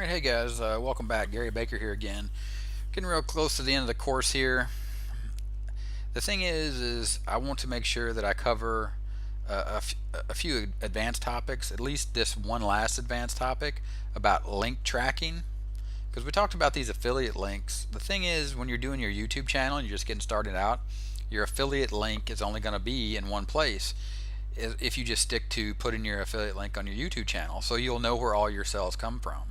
Alright, hey guys, welcome back. Gary Baker here again. Getting real close to the end of the course here. The thing is I want to make sure that I cover a few advanced topics, at least this one last advanced topic about link tracking. Because we talked about these affiliate links. The thing is, when you're doing your YouTube channel and you're just getting started out, your affiliate link is only going to be in one place if you just stick to putting your affiliate link on your YouTube channel, so you'll know where all your sales come from.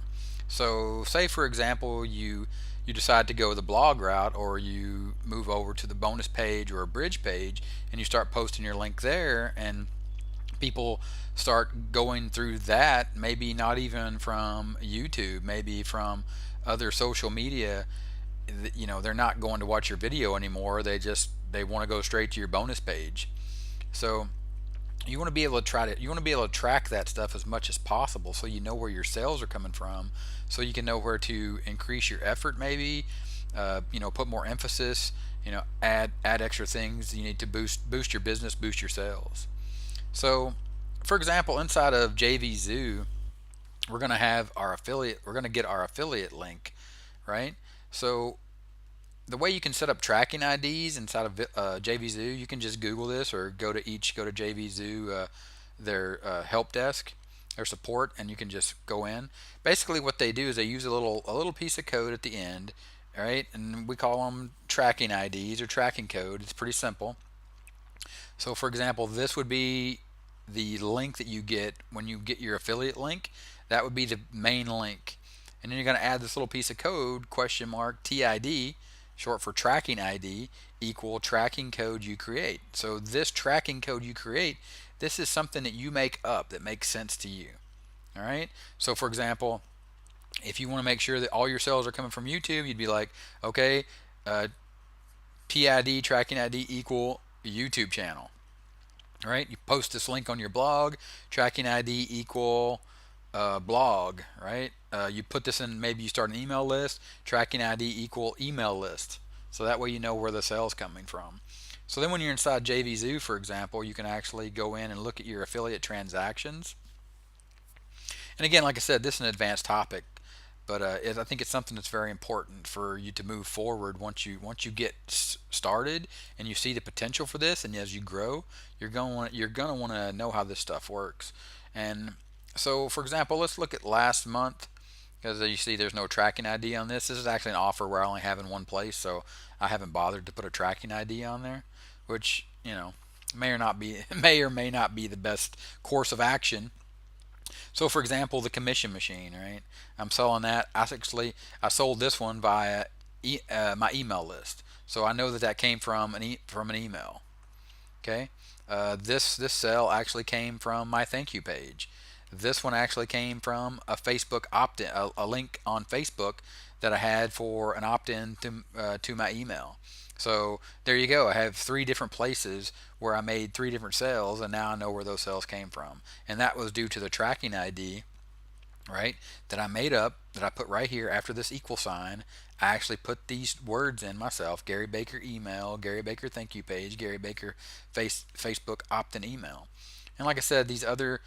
So say for example you decide to go the blog route, or you move over to the bonus page or a bridge page and you start posting your link there, and people start going through that, maybe not even from YouTube, maybe from other social media. They're not going to watch your video anymore, they want to go straight to your bonus page. So you want to be able to track that stuff as much as possible, so you know where your sales are coming from, so you can know where to increase your effort, maybe put more emphasis, add extra things you need to boost your business, boost your sales. So for example, inside of JVZoo, we're going to have we're going to get our affiliate link, right? So the way you can set up tracking IDs inside of JVZoo, you can just Google this, or go to JVZoo, their help desk, their support, and you can just go in. Basically, what they do is they use a little piece of code at the end, all right, and we call them tracking IDs or tracking code. It's pretty simple. So, for example, this would be the link that you get when you get your affiliate link. That would be the main link, and then you're going to add this little piece of code, $TID, short for tracking ID, equal tracking code you create. So this tracking code you create, this is something that you make up that makes sense to you. All right. So for example, if you want to make sure that all your sales are coming from YouTube, you'd be like, okay, PID tracking ID equal YouTube channel. All right. You post this link on your blog, tracking ID equal blog, right? You put this in, maybe you start an email list, tracking ID equal email list. So that way you know where the sale's coming from. So then when you're inside JVZoo, for example, you can actually go in and look at your affiliate transactions. And again, like I said, this is an advanced topic, but I think it's something that's very important for you to move forward. Once you get started and you see the potential for this, and as you grow, you're gonna want to know how this stuff works. And so, for example, let's look at last month, because you see there's no tracking ID on this. This is actually an offer where I only have in one place, so I haven't bothered to put a tracking ID on there, which may or may not be the best course of action. So for example, the commission machine, right? I'm selling that. I sold this one via my email list, so I know that came from an email. Okay, this sale actually came from my thank you page. This one actually came from a Facebook opt-in, a link on Facebook that I had for an opt-in to my email. So there you go. I have 3 different places where I made 3 different sales, and now I know where those sales came from. And that was due to the tracking ID, right, that I made up, that I put right here after this equal sign. I actually put these words in myself: Gary Baker email, Gary Baker thank you page, Gary Baker Facebook opt-in email. And like I said, these other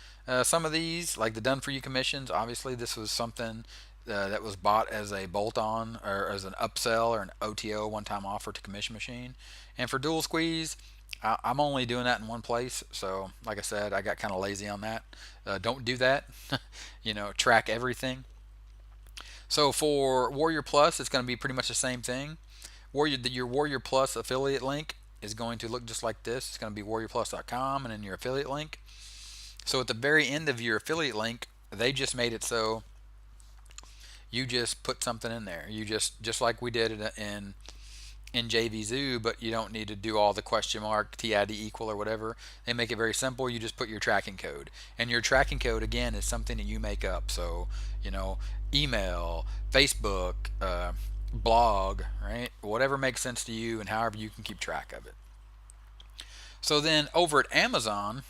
some of these, like the done for you commissions, obviously this was something that was bought as a bolt-on, or as an upsell, or an OTO, one-time offer to commission machine. And for dual squeeze, I'm only doing that in one place. So like I said, I got kind of lazy on that. Don't do that. Track everything. So for Warrior Plus, it's going to be pretty much the same thing. Your Warrior Plus affiliate link is going to look just like this. It's going to be warriorplus.com, and then your affiliate link. So at the very end of your affiliate link, they just made it so you just put something in there. You just like we did in JVZoo, but you don't need to do all the question mark, TID equal, or whatever. They make it very simple. You just put your tracking code, and your tracking code again is something that you make up. So email, Facebook, blog, right? Whatever makes sense to you, and however you can keep track of it. So then over at Amazon,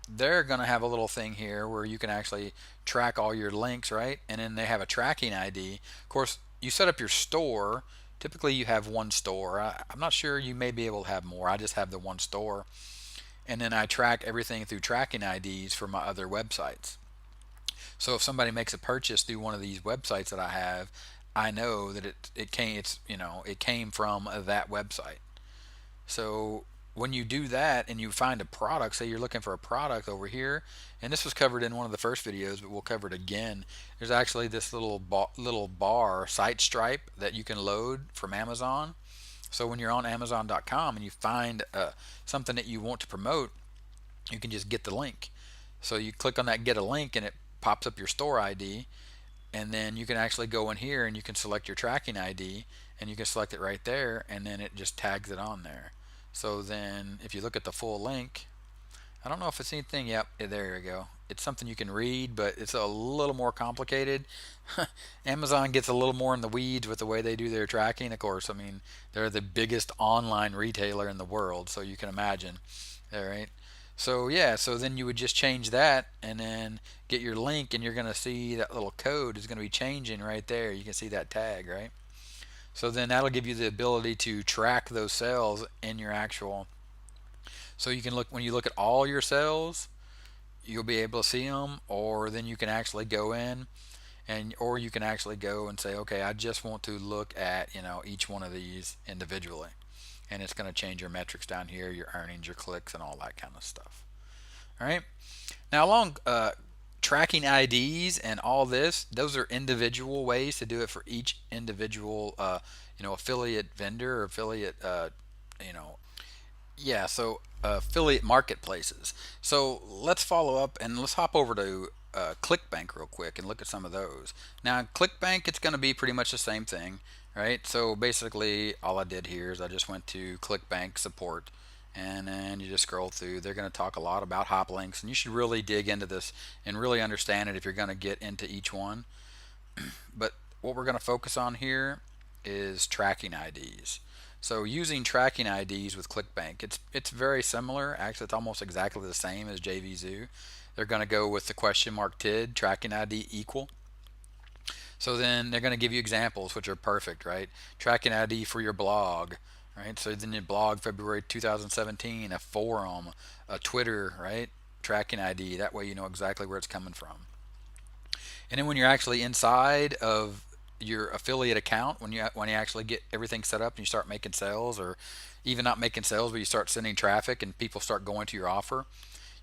they're going to have a little thing here where you can actually track all your links, right? And then they have a tracking ID. Of course, you set up your store. Typically you have one store. I'm not sure, you may be able to have more. I just have the one store. And then I track everything through tracking IDs for my other websites. So if somebody makes a purchase through one of these websites that I have, I know that it came from that website. So when you do that and you find a product, say you're looking for a product over here, and this was covered in one of the first videos, but we'll cover it again. There's actually this little bar site stripe that you can load from Amazon. So when you're on Amazon.com and you find something that you want to promote, you can just get the link. So you click on that get a link and it pops up your store ID, and then you can actually go in here and you can select your tracking ID and you can select it right there, and then it just tags it on there. So then if you look at the full link, I don't know if it's anything. Yep, there you go. It's something you can read, but it's a little more complicated. Amazon gets a little more in the weeds with the way they do their tracking. Of course, I mean, they're the biggest online retailer in the world, so you can imagine. All right. So yeah, so then you would just change that and then get your link, and you're going to see that little code is going to be changing right there. You can see that tag, right? So then that'll give you the ability to track those sales in your actual. So you can look, when you look at all your sales, you'll be able to see them, or then you can actually go in and or you can actually go and say, okay, I just want to look at, each one of these individually, and it's going to change your metrics down here, your earnings, your clicks, and all that kind of stuff. All right. Now, along tracking IDs and all this, those are individual ways to do it for each individual, affiliate vendor or affiliate, you know, yeah, so affiliate marketplaces. So let's follow up and let's hop over to ClickBank real quick and look at some of those. Now, ClickBank, it's going to be pretty much the same thing, right? So basically, all I did here is I just went to ClickBank support, and then you just scroll through. They're going to talk a lot about hop links, and you should really dig into this and really understand it if you're going to get into each one. But what we're going to focus on here is tracking IDs. So using tracking IDs with ClickBank, it's very similar. Actually, it's almost exactly the same as JVZoo. They're going to go with the question mark TID, tracking ID equal. So then they're going to give you examples, which are perfect, right? Tracking ID for your blog, right? So then your blog, February 2017, a forum, a Twitter, right? Tracking ID. That way you know exactly where it's coming from. And then when you're actually inside of your affiliate account, when you actually get everything set up and you start making sales, or even not making sales, but you start sending traffic and people start going to your offer,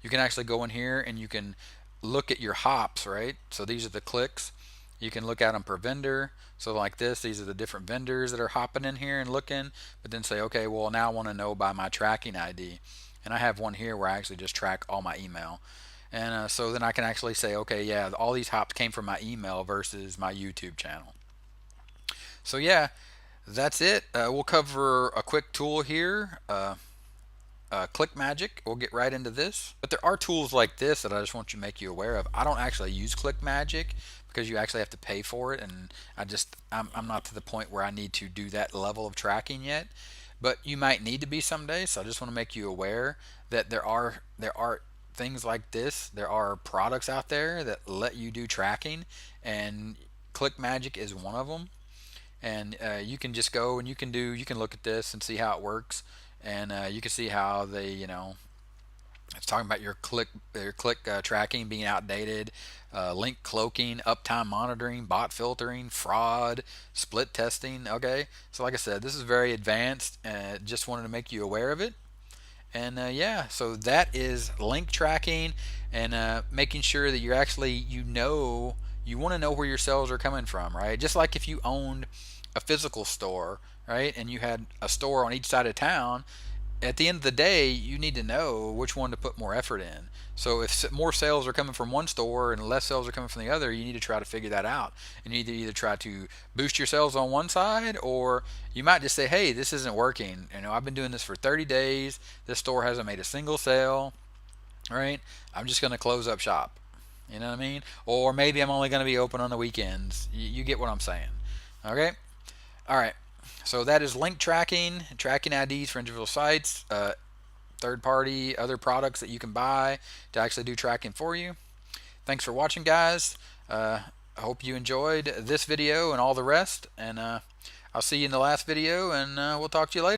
you can actually go in here and you can look at your hops, right? So these are the clicks. You can look at them per vendor. So like this, these are the different vendors that are hopping in here and looking, but then say, okay, well, now I want to know by my tracking ID. And I have one here where I actually just track all my email. And so then I can actually say, okay, yeah, all these hops came from my email versus my YouTube channel. So yeah, that's it. We'll cover a quick tool here, Click Magic. We'll get right into this. But there are tools like this that I just want to make you aware of. I don't actually use Click Magic because you actually have to pay for it, and I'm not to the point where I need to do that level of tracking yet. But you might need to be someday. So I just want to make you aware that there are things like this. There are products out there that let you do tracking, and Click Magic is one of them. And you can just go and you can look at this and see how it works, and you can see how they, it's talking about your click tracking being outdated, link cloaking, uptime monitoring, bot filtering, fraud, split testing. Okay, so like I said, this is very advanced. Just wanted to make you aware of it. And yeah, so that is link tracking, and making sure that you're actually, you want to know where your sales are coming from, right? Just like if you owned a physical store, right, and you had a store on each side of town, at the end of the day, you need to know which one to put more effort in. So if more sales are coming from one store and less sales are coming from the other, you need to try to figure that out. And you need to either try to boost your sales on one side, or you might just say, hey, this isn't working. I've been doing this for 30 days. This store hasn't made a single sale, right? I'm just going to close up shop. You know what I mean? Or maybe I'm only going to be open on the weekends. You get what I'm saying. Okay? All right. So that is link tracking, tracking IDs for individual sites, third-party, other products that you can buy to actually do tracking for you. Thanks for watching, guys. I hope you enjoyed this video and all the rest, and I'll see you in the last video, and we'll talk to you later.